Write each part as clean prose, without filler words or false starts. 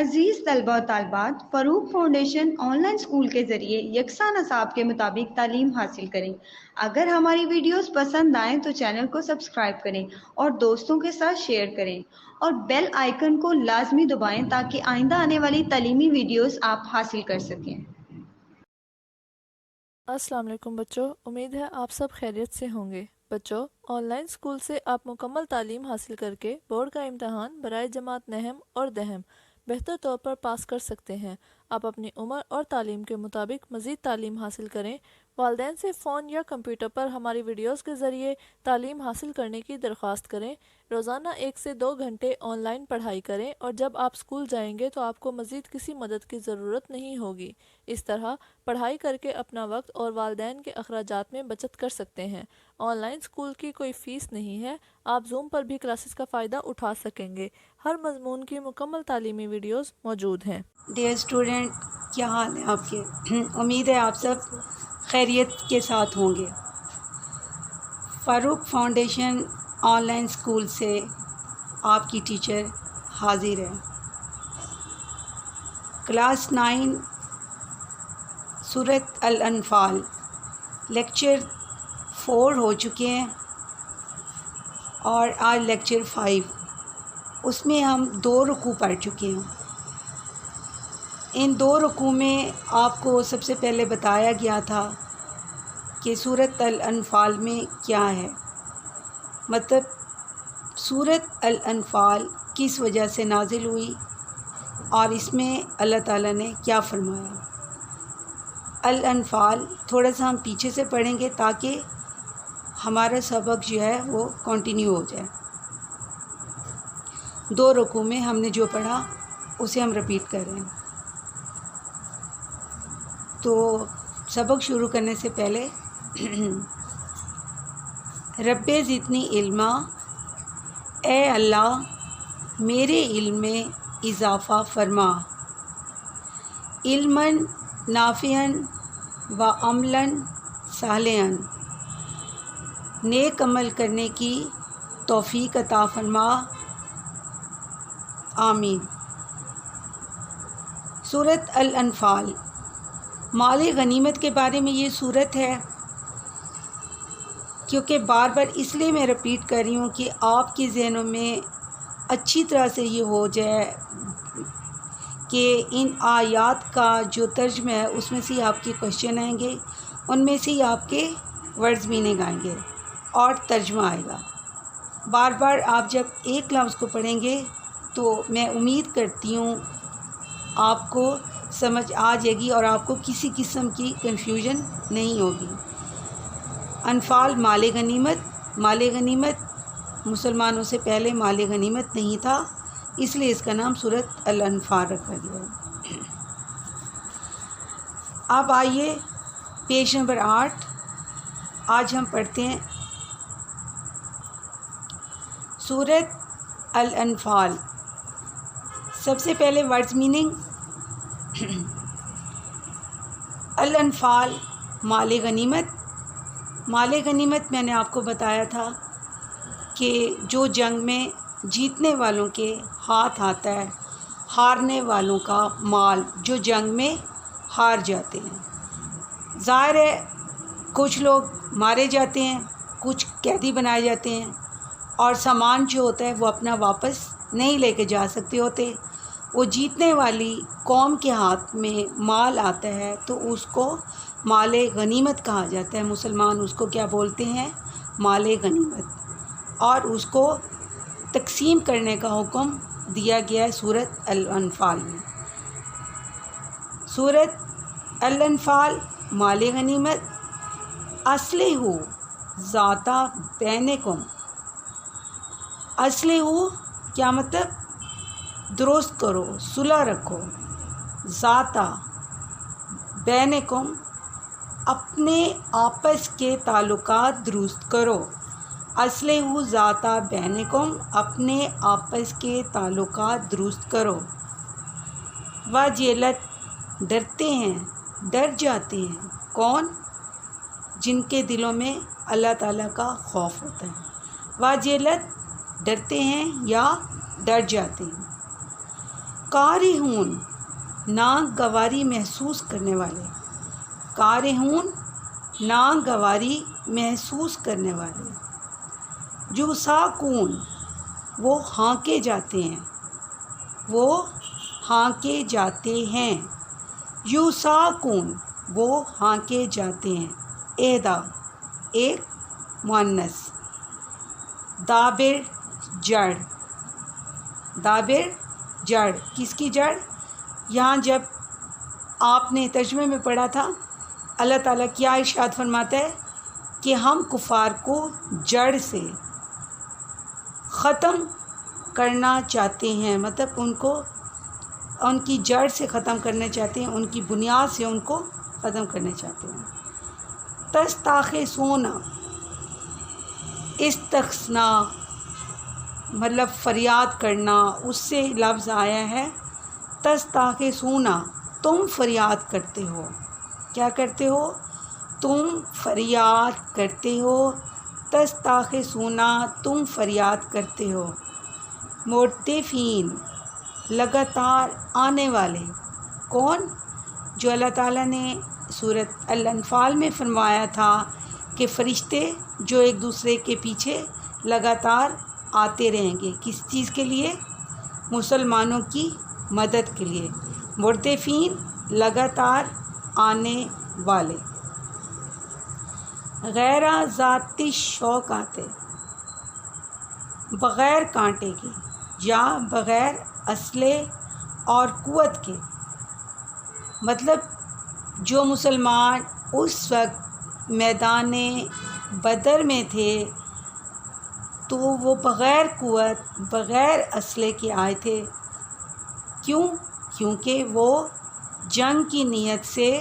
عزیز طلبہ و طالبات، فاروق فاؤنڈیشن آن لائن اسکول کے ذریعے یکساں نصاب کے مطابق تعلیم حاصل کریں۔ اگر ہماری ویڈیوز پسند آئیں تو چینل کو سبسکرائب کریں اور دوستوں کے ساتھ شیئر کریں اور بیل آئیکن کو لازمی دبائیں تاکہ آئندہ آنے والی تعلیمی ویڈیوز آپ حاصل کر سکیں۔ السلام علیکم بچوں، امید ہے آپ سب خیریت سے ہوں گے۔ بچوں، آن لائن اسکول سے آپ مکمل تعلیم حاصل کر کے بورڈ کا امتحان برائے جماعت نہم اور دہم بہتر طور پر پاس کر سکتے ہیں۔ آپ اپنی عمر اور تعلیم کے مطابق مزید تعلیم حاصل کریں۔ والدین سے فون یا کمپیوٹر پر ہماری ویڈیوز کے ذریعے تعلیم حاصل کرنے کی درخواست کریں۔ روزانہ 1 سے 2 گھنٹے آن لائن پڑھائی کریں اور جب آپ اسکول جائیں گے تو آپ کو مزید کسی مدد کی ضرورت نہیں ہوگی۔ اس طرح پڑھائی کر کے اپنا وقت اور والدین کے اخراجات میں بچت کر سکتے ہیں۔ آن لائن اسکول کی کوئی فیس نہیں ہے، آپ زوم پر بھی کلاسز کا فائدہ اٹھا سکیں گے۔ ہر مضمون کی مکمل تعلیمی ویڈیوز موجود ہیں۔ ڈیئر اسٹوڈنٹ، کیا حال ہے آپ کے؟ امید ہے آپ سب خیریت کے ساتھ ہوں گے۔ فاروق فاؤنڈیشن آن لائن اسکول سے آپ کی ٹیچر حاضر ہے۔ کلاس 9 سورۃ الانفال لیکچر 4 ہو چکے ہیں اور آج لیکچر 5، اس میں ہم 2 رکوع پڑھ چکے ہیں۔ ان 2 رکوع میں آپ کو سب سے پہلے بتایا گیا تھا کہ سورۃ الانفال میں کیا ہے، مطلب سورۃ الانفال کس وجہ سے نازل ہوئی اور اس میں اللہ تعالیٰ نے کیا فرمایا۔ الانفال تھوڑا سا ہم پیچھے سے پڑھیں گے تاکہ ہمارا سبق جو ہے وہ کنٹینیو ہو جائے۔ 2 رکوع میں ہم نے جو پڑھا اسے ہم رپیٹ کر رہے ہیں۔ تو سبق شروع کرنے سے پہلے رب زدنی علما، اے اللہ میرے علم میں اضافہ فرما، علماً نافعاً و عملاً صالحاً، نیک عمل کرنے کی توفیق عطا فرما، آمین۔ سورۃ الانفال مال غنیمت کے بارے میں یہ صورت ہے، کیونکہ بار بار اس لیے میں رپیٹ کر رہی ہوں کہ آپ کے ذہنوں میں اچھی طرح سے یہ ہو جائے کہ ان آیات کا جو ترجمہ ہے اس میں سے آپ کے کوشچن آئیں گے، ان میں سے ہی آپ کے ورڈز میننگ آئیں گے اور ترجمہ آئے گا۔ بار بار آپ جب ایک لفظ کو پڑھیں گے تو میں امید کرتی ہوں آپ کو سمجھ آ جائے گی اور آپ کو کسی قسم کی کنفیوژن نہیں ہوگی۔ انفال مال غنیمت، مال غنیمت مسلمانوں سے پہلے مال غنیمت نہیں تھا، اس لیے اس کا نام سورۃ الانفال رکھا گیا ہے۔ اب آئیے پیج نمبر 8، آج ہم پڑھتے ہیں سورۃ الانفال۔ سب سے پہلے ورڈز میننگ۔ الانفال مال غنیمت، مال غنیمت میں نے آپ کو بتایا تھا کہ جو جنگ میں جیتنے والوں کے ہاتھ آتا ہے، ہارنے والوں کا مال جو جنگ میں ہار جاتے ہیں۔ ظاہر ہے کچھ لوگ مارے جاتے ہیں، کچھ قیدی بنائے جاتے ہیں اور سامان جو ہوتا ہے وہ اپنا واپس نہیں لے کے جا سکتے ہوتے۔ وہ جیتنے والی قوم کے ہاتھ میں مال آتا ہے تو اس کو مال غنیمت کہا جاتا ہے۔ مسلمان اس کو کیا بولتے ہیں؟ مال غنیمت، اور اس کو تقسیم کرنے کا حکم دیا گیا ہے سورۃ الانفال میں۔ سورۃ الانفال مال غنیمت، اصلح ذات بینکم۔ اصلح کیا مطلب؟ درست کرو، صلح رکھو، ذات بینکم اپنے آپس کے تعلقات درست کرو۔ اصلح ذات بینکم اپنے آپس کے تعلقات درست کرو۔ وجلت ڈرتے ہیں، ڈر جاتے ہیں، کون؟ جن کے دلوں میں اللہ تعالیٰ کا خوف ہوتا ہے۔ وجلت ڈرتے ہیں یا ڈر جاتے ہیں۔ کارہون ناگواری محسوس کرنے والے، کارہون ناگواری محسوس کرنے والے، یوساکون وہ ہانکے جاتے ہیں، وہ ہانکے جاتے ہیں، یوساکون وہ ہانکے جاتے ہیں، اہدا ایک مؤنث، دابر جڑ، دابر جڑ کس کی جڑ؟ یہاں جب آپ نے ترجمے میں پڑھا تھا اللہ تعالیٰ کیا ارشاد فرماتا ہے کہ ہم کفار کو جڑ سے ختم کرنا چاہتے ہیں، مطلب ان کی جڑ سے ختم کرنا چاہتے ہیں، ان کی بنیاد سے ان کو ختم کرنا چاہتے ہیں۔ تستاخصون استغنا مطلب فریاد کرنا، اس سے لفظ آیا ہے تستاخصون، تم فریاد کرتے ہو، کیا کرتے ہو؟ تم فریاد کرتے ہو، تستاخصون تم فریاد کرتے ہو، مرتفین لگاتار آنے والے، کون؟ جو اللہ تعالیٰ نے سورۃ الانفال میں فرمایا تھا کہ فرشتے جو ایک دوسرے کے پیچھے لگاتار آتے رہیں گے، کس چیز کے لیے؟ مسلمانوں کی مدد کے لیے، مرتفین لگاتار آنے والے، غیر ذاتی شوق آتے، بغیر کانٹے کے یا بغیر اسلحے اور قوت کے، مطلب جو مسلمان اس وقت میدان بدر میں تھے تو وہ بغیر قوت بغیر اسلحے کے آئے تھے، کیوں؟ کیونکہ وہ جنگ کی نیت سے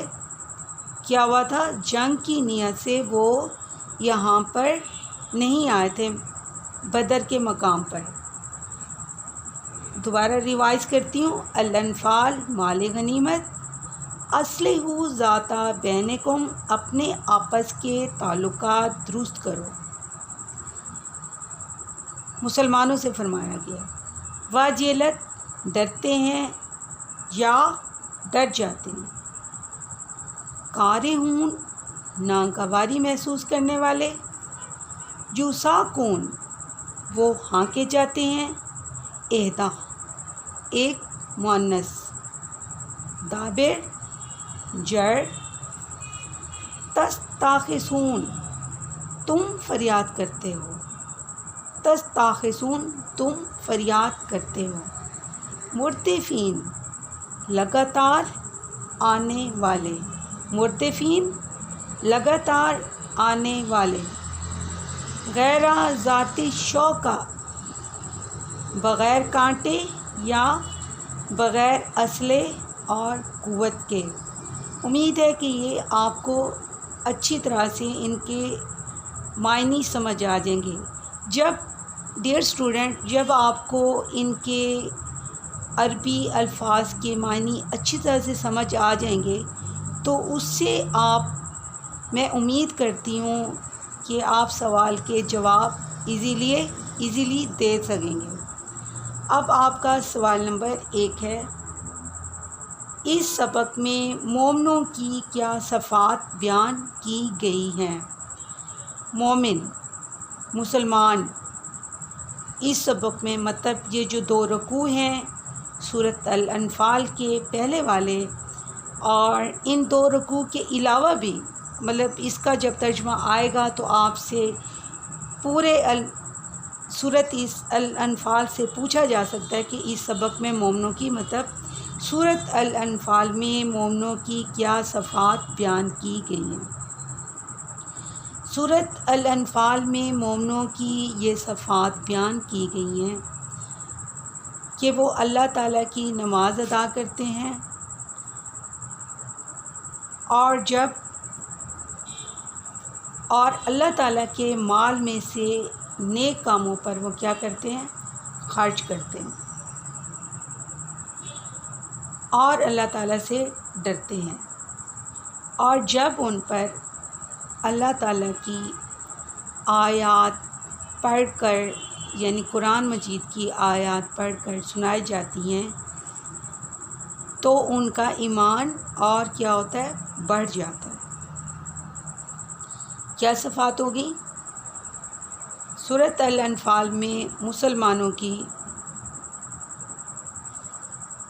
کیا ہوا تھا؟ جنگ کی نیت سے وہ یہاں پر نہیں آئے تھے بدر کے مقام پر۔ دوبارہ ریوائز کرتی ہوں، الانفال مال غنیمت، اصلحوا ذات بینکم اپنے آپس کے تعلقات درست کرو، مسلمانوں سے فرمایا گیا، واجلت ڈرتے ہیں یا ڈر جاتے ہیں، کارہون ناگواری محسوس کرنے والے، یوساکون وہ ہانکے جاتے ہیں، اہدا ایک مؤنث، دابر جڑ، تستاخصون تم فریاد کرتے ہو، تستاخصون تم فریاد کرتے ہو، مرتفین لگاتار آنے والے، مرتفین لگاتار آنے والے، غیر ذاتی شوکا بغیر کانٹے یا بغیر اسلحے اور قوت کے۔ امید ہے کہ یہ آپ کو اچھی طرح سے ان کے معنی سمجھ آ جائیں گے۔ جب ڈیئر اسٹوڈنٹ جب آپ کو ان کے عربی الفاظ کے معنی اچھی طرح سے سمجھ آ جائیں گے تو اس سے میں امید کرتی ہوں کہ آپ سوال کے جواب ایزیلی دے سکیں گے۔ اب آپ کا سوال نمبر 1 ہے، اس سبق میں مومنوں کی کیا صفات بیان کی گئی ہیں؟ مومن مسلمان، اس سبق میں مطلب یہ جو 2 رکوع ہیں سورۃ الانفال کے پہلے والے اور ان 2 رکوع کے علاوہ بھی، مطلب اس کا جب ترجمہ آئے گا تو آپ سے پورے سورۃ الانفال سے پوچھا جا سکتا ہے کہ اس سبق میں مومنوں کی مطلب سورۃ الانفال میں مومنوں کی کیا صفات بیان کی گئی ہیں۔ سورۃ الانفال میں مومنوں کی یہ صفات بیان کی گئی ہیں کہ وہ اللہ تعالیٰ کی نماز ادا کرتے ہیں اور اللہ تعالیٰ کے مال میں سے نیک کاموں پر وہ کیا کرتے ہیں؟ خرچ کرتے ہیں اور اللہ تعالیٰ سے ڈرتے ہیں، اور جب ان پر اللہ تعالیٰ کی آیات پڑھ کر یعنی قرآن مجید کی آیات پڑھ کر سنائی جاتی ہیں تو ان کا ایمان اور کیا ہوتا ہے؟ بڑھ جاتا ہے۔ کیا صفات ہوگی؟ سورۃ الانفال میں مسلمانوں کی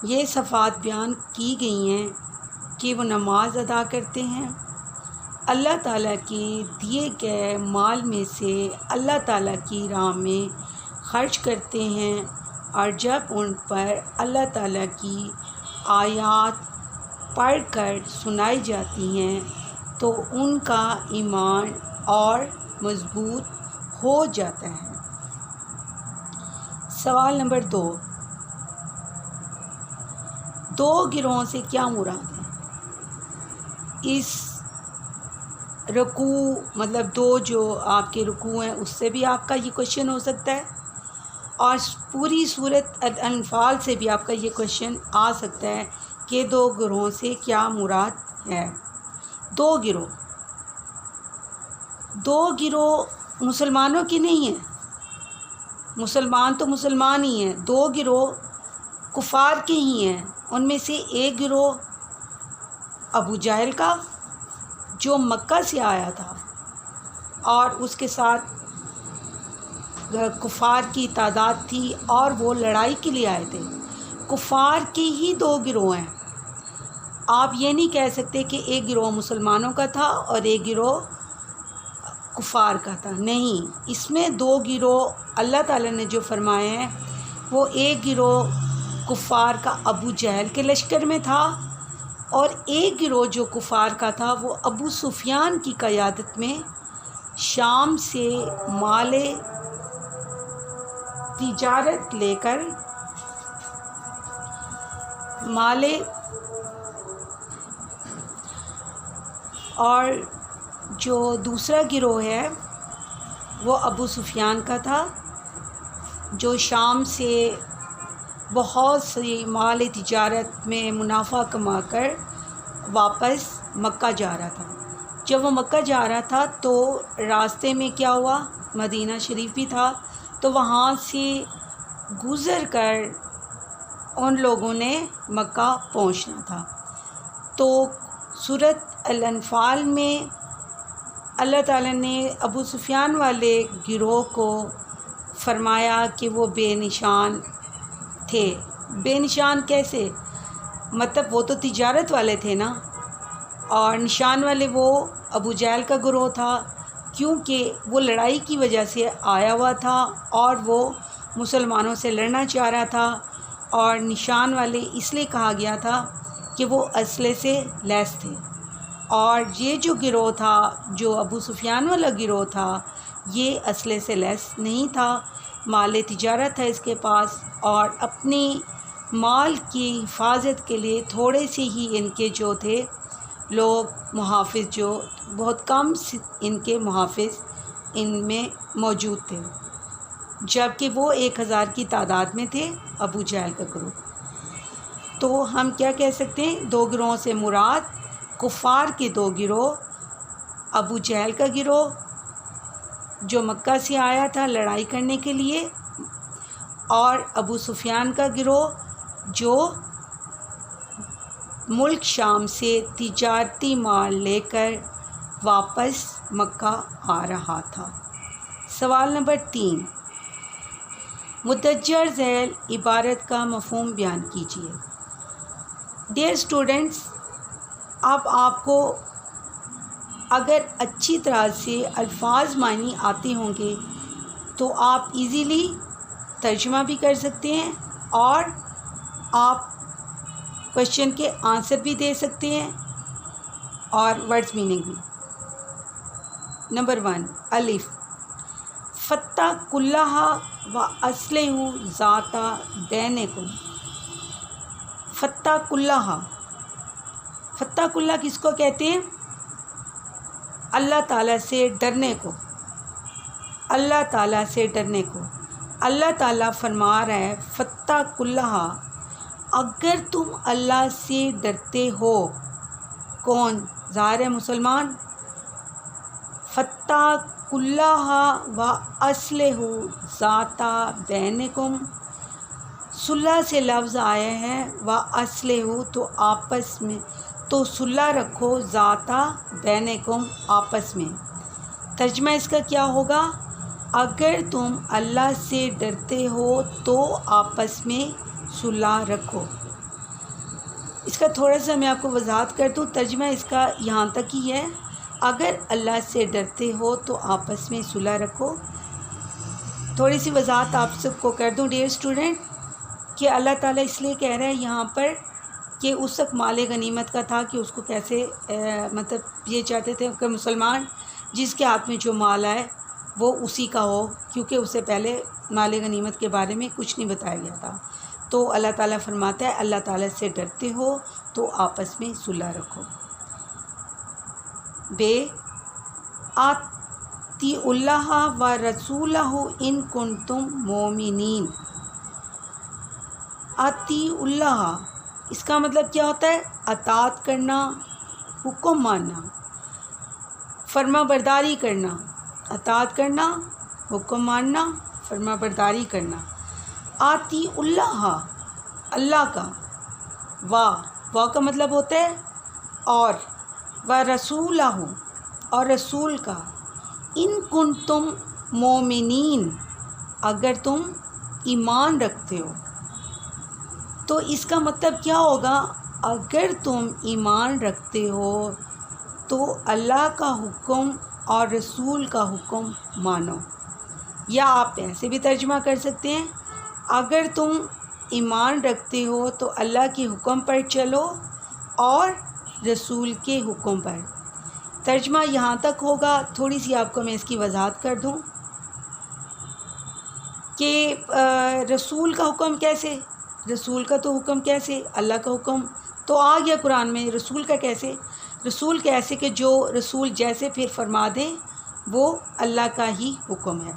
یہ صفات بیان کی گئی ہیں کہ وہ نماز ادا کرتے ہیں، اللہ تعالیٰ کے دیے گئے مال میں سے اللہ تعالیٰ کی راہ میں خرچ کرتے ہیں، اور جب ان پر اللہ تعالیٰ کی آیات پڑھ کر سنائی جاتی ہیں تو ان کا ایمان اور مضبوط ہو جاتا ہے۔ سوال نمبر 2، دو گروہوں سے کیا مراد ہے؟ اس رکوع مطلب دو جو آپ کے رکوع ہیں اس سے بھی آپ کا یہ کوشچن ہو سکتا ہے، اور پوری سورۃ الانفال سے بھی آپ کا یہ کوشچن آ سکتا ہے کہ دو گروہوں سے کیا مراد ہے۔ دو گروہ مسلمانوں کی نہیں ہیں، مسلمان تو مسلمان ہی ہیں، دو گروہ کفار کے ہی ہیں۔ ان میں سے ایک گروہ ابو جہل کا جو مکہ سے آیا تھا اور اس کے ساتھ کفار کی تعداد تھی اور وہ لڑائی کے لیے آئے تھے۔ کفار کے ہی دو گروہ ہیں، آپ یہ نہیں کہہ سکتے کہ ایک گروہ مسلمانوں کا تھا اور ایک گروہ کفار کا تھا، نہیں، اس میں دو گروہ اللہ تعالیٰ نے جو فرمائے ہیں وہ ایک گروہ کفار کا ابو جہل کے لشکر میں تھا، اور ایک گروہ جو کفار کا تھا وہ ابو سفیان کی قیادت میں شام سے مال تجارت لے کر اور جو دوسرا گروہ ہے وہ ابو سفیان کا تھا جو شام سے بہت سی مال تجارت میں منافع کما کر واپس مکہ جا رہا تھا۔ جب وہ مکہ جا رہا تھا تو راستے میں کیا ہوا؟ مدینہ شریف بھی تھا، تو وہاں سے گزر کر ان لوگوں نے مکہ پہنچنا تھا۔ تو سورۃ الانفال میں اللہ تعالیٰ نے ابو سفیان والے گروہ کو فرمایا کہ وہ بے نشان تھے۔ بے نشان کیسے؟ مطلب وہ تو تجارت والے تھے نا، اور نشان والے وہ ابو جہل کا گروہ تھا، کیونکہ وہ لڑائی کی وجہ سے آیا ہوا تھا اور وہ مسلمانوں سے لڑنا چاہ رہا تھا، اور نشان والے اس لیے کہا گیا تھا کہ وہ اسلحے سے لیس تھے۔ اور یہ جو گروہ تھا، جو ابو سفیان والا گروہ تھا، یہ اسلحے سے لیس نہیں تھا، مال تجارت ہے اس کے پاس، اور اپنی مال کی حفاظت کے لیے تھوڑے سے ہی ان کے جو تھے لوگ محافظ، جو بہت کم ان کے محافظ ان میں موجود تھے، جبکہ وہ 1000 کی تعداد میں تھے ابو جہل کا گروہ۔ تو ہم کیا کہہ سکتے ہیں؟ دو گروہوں سے مراد کفار کے دو گروہ، ابو جہل کا گروہ جو مکہ سے آیا تھا لڑائی کرنے کے لیے، اور ابو سفیان کا گروہ جو ملک شام سے تجارتی مال لے کر واپس مکہ آ رہا تھا۔ سوال نمبر 3، مدجر ذیل عبارت کا مفہوم بیان کیجیے۔ ڈیئر اسٹوڈنٹس، اب آپ کو اگر اچھی طرح سے الفاظ معنی آتے ہوں گے تو آپ ایزیلی ترجمہ بھی کر سکتے ہیں اور آپ کوشچن کے آنسر بھی دے سکتے ہیں اور ورڈز میننگ بھی۔ نمبر 1، الف، فتح کلّہ و اصلہ ذات بینکم۔ فتح کلّہ، فتح کلّہ کس کو کہتے ہیں؟ اللہ تعالیٰ سے ڈرنے کو، اللہ تعالیٰ سے ڈرنے کو۔ اللہ تعالیٰ فرما رہا ہے فتح کلّہ، اگر تم اللہ سے ڈرتے ہو، کون؟ ظاہر ہے مسلمان۔ فتح کلّہ و اصلہ ذات بینکم، صلح سے لفظ آیا ہے وَأَصْلِحُوا تو آپس میں، تو صلح رکھو ذاتہ بینکم آپس میں۔ ترجمہ اس کا کیا ہوگا؟ اگر تم اللہ سے ڈرتے ہو تو آپس میں صلح رکھو۔ اس کا تھوڑا سا میں آپ کو وضاحت کر دوں، ترجمہ اس کا یہاں تک ہی ہے، اگر اللہ سے ڈرتے ہو تو آپس میں صلح رکھو۔ تھوڑی سی وضاحت آپ سب کو کر دوں ڈیئر اسٹوڈنٹ، کہ اللہ تعالیٰ اس لیے کہہ رہے ہیں یہاں پر کہ اس وقت مال غنیمت کا تھا کہ اس کو کیسے مطلب یہ چاہتے تھے کہ مسلمان جس کے ہاتھ میں جو مال آئے وہ اسی کا ہو، کیونکہ اس سے پہلے مال غنیمت کے بارے میں کچھ نہیں بتایا گیا تھا۔ تو اللہ تعالیٰ فرماتا ہے اللہ تعالیٰ سے ڈرتے ہو تو آپس میں صلح رکھو۔ بے آتی اللہ و رسولہ ان کنتم مومنین۔ آتی اللہ اس کا مطلب کیا ہوتا ہے؟ اطاعت کرنا، حکم ماننا، فرما برداری کرنا، اطاعت کرنا، حکم ماننا، فرما برداری کرنا۔ آتی اللہ اللہ کا، وا کا مطلب ہوتا ہے اور، و رسولہ اور رسول کا، ان کنتم مومنین اگر تم ایمان رکھتے ہو۔ تو اس کا مطلب کیا ہوگا؟ اگر تم ایمان رکھتے ہو تو اللہ کا حکم اور رسول کا حکم مانو، یا آپ ایسے بھی ترجمہ کر سکتے ہیں اگر تم ایمان رکھتے ہو تو اللہ کے حکم پر چلو اور رسول کے حکم پر۔ ترجمہ یہاں تک ہوگا، تھوڑی سی آپ کو میں اس کی وضاحت کر دوں کہ رسول کا حکم کیسے، رسول کا تو حکم کیسے، اللہ کا حکم تو آ گیا قرآن میں، رسول کا کیسے، رسول کیسے کہ جو رسول جیسے پھر فرما دیں وہ اللہ کا ہی حکم ہے۔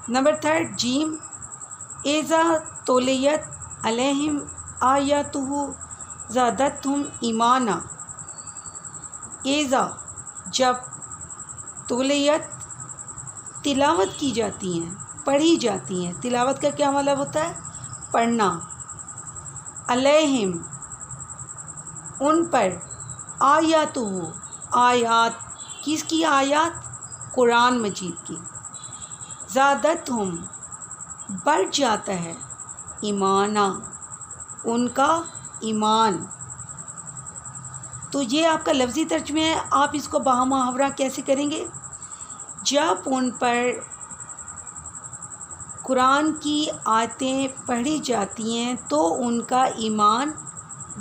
نمبر 3 جیم اذا تولیت علیہم آیاتہ زادتہم ایمانا۔ اذا جب تولیت تلاوت کی جاتی ہیں، پڑھی جاتی ہیں، تلاوت کا کیا مطلب ہوتا ہے؟ پڑھنا، علیہم ان پر، آیاتہ آیات، کس کی آیات؟ قرآن مجید کی، زادتہم بڑھ جاتا ہے، ایمانا ان کا ایمان۔ تو یہ آپ کا لفظی ترجمہ ہے، آپ اس کو بمحاورہ کیسے کریں گے؟ جب ان پر قرآن کی آیتیں پڑھی جاتی ہیں تو ان کا ایمان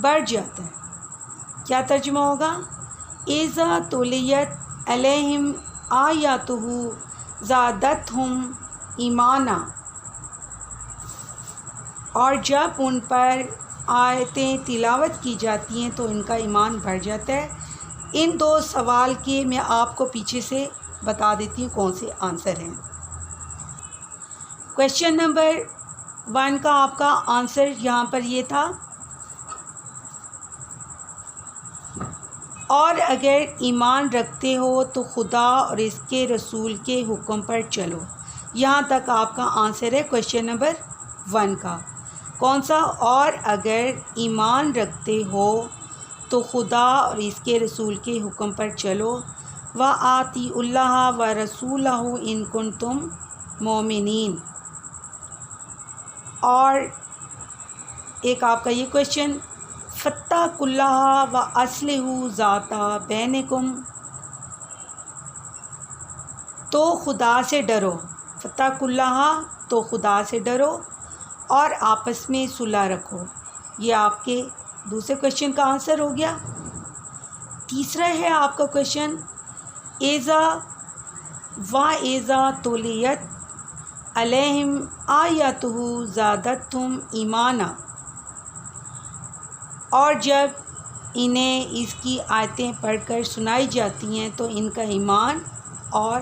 بڑھ جاتا ہے۔ کیا ترجمہ ہوگا؟ اذا تولیت علیہم آیاتہ زادتہم ایمانا، اور جب ان پر آیتیں تلاوت کی جاتی ہیں تو ان کا ایمان بڑھ جاتا ہے۔ ان دو سوال کے میں آپ کو پیچھے سے بتا دیتی ہوں کون سے آنسر ہیں۔ کویشچن نمبر 1 کا آپ کا آنسر یہاں پر یہ تھا، اور اگر ایمان رکھتے ہو تو خدا اور اس کے رسول کے حکم پر چلو۔ یہاں تک آپ کا آنسر ہے کویشچن نمبر 1 کا۔ کون سا؟ اور اگر ایمان رکھتے ہو تو خدا اور اس کے رسول کے حکم پر چلو، وَآتِیُوا اللَّهَ وَرَسُولَهُ إِن كُنتُم مُؤْمِنِينَ۔ اور ایک آپ کا یہ کویشچن، فَاتَّقُوا اللَّهَ وَأَصْلِحُوا ذَاتَ بَيْنِكُمْ، تو خدا سے ڈرو، فَاتَّقُوا اللَّهَ تو خدا سے ڈرو اور آپس میں صلح رکھو۔ یہ آپ کے دوسرے کویشچن کا آنسر ہو گیا۔ تیسرا ہے آپ کا کویشچن، اذا تولیت علیہم آیاتہ زادتہم ایمانا، اور جب انہیں اس کی آیتیں پڑھ کر سنائی جاتی ہیں تو ان کا ایمان اور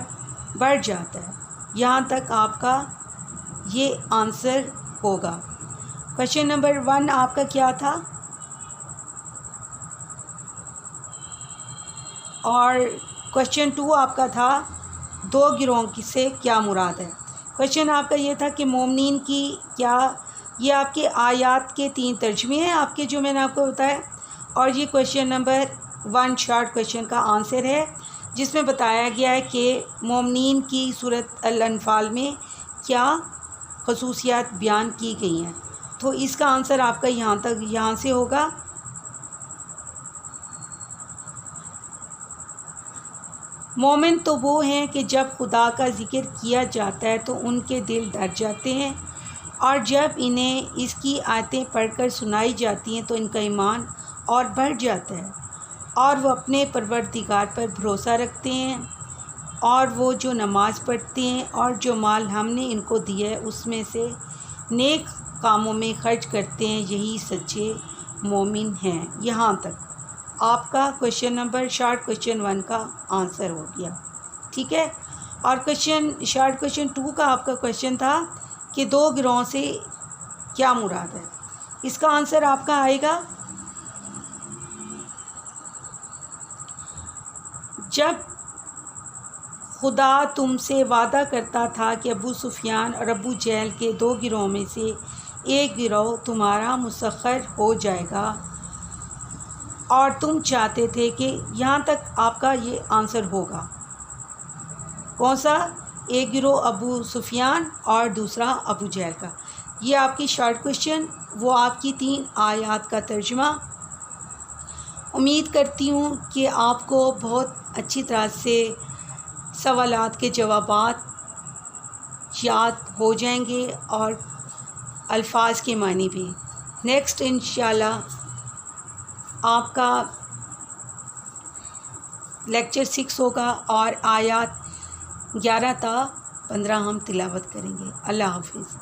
بڑھ جاتا ہے۔ یہاں تک آپ کا یہ آنسر ہوگا۔ کویشچن نمبر 1 آپ کا کیا تھا، اور کویشچن 2 آپ کا تھا دو گروہوں سے کیا مراد ہے۔ کویشچن آپ کا یہ تھا کہ مومنین کی کیا، یہ آپ کے آیات کے 3 ترجمے ہیں آپ کے جو میں نے آپ کو بتایا، اور یہ کویشچن نمبر 1 شارٹ کویشچن کا آنسر ہے، جس میں بتایا گیا ہے کہ مومنین کی سورۃ الانفال میں کیا خصوصیات بیان کی گئی ہیں۔ تو اس کا آنسر آپ کا یہاں سے ہوگا۔ مومن تو وہ ہیں کہ جب خدا کا ذکر کیا جاتا ہے تو ان کے دل ڈر جاتے ہیں، اور جب انہیں اس کی آیتیں پڑھ کر سنائی جاتی ہیں تو ان کا ایمان اور بڑھ جاتا ہے، اور وہ اپنے پروردگار پر بھروسہ رکھتے ہیں، اور وہ جو نماز پڑھتے ہیں اور جو مال ہم نے ان کو دیا ہے اس میں سے نیک کاموں میں خرچ کرتے ہیں، یہی سچے مومن ہیں۔ یہاں تک آپ کا کویشچن نمبر شارٹ کویشچن 1 کا آنسر ہو گیا، ٹھیک ہے۔ اور شارٹ کویشچن 2 کا آپ کا کویشچن تھا کہ 2 گروہوں سے کیا مراد ہے۔ اس کا آنسر آپ کا آئے گا جب خدا تم سے وعدہ کرتا تھا کہ ابو سفیان اور ابو جہل کے 2 گروہوں میں سے ایک گروہ تمہارا مسخر ہو جائے گا، اور تم چاہتے تھے کہ یہاں تک آپ کا یہ آنسر ہوگا، کون سا؟ ایک گروہ ابو سفیان اور دوسرا ابو جہل کا۔ یہ آپ کی شارٹ کویشچن، وہ آپ کی 3 آیات کا ترجمہ۔ امید کرتی ہوں کہ آپ کو بہت اچھی طرح سے سوالات کے جوابات یاد ہو جائیں گے اور الفاظ کے معنی بھی۔ نیکسٹ انشاءاللہ آپ کا لیکچر 6 ہوگا اور آیات 11 تا 15 ہم تلاوت کریں گے۔ اللہ حافظ۔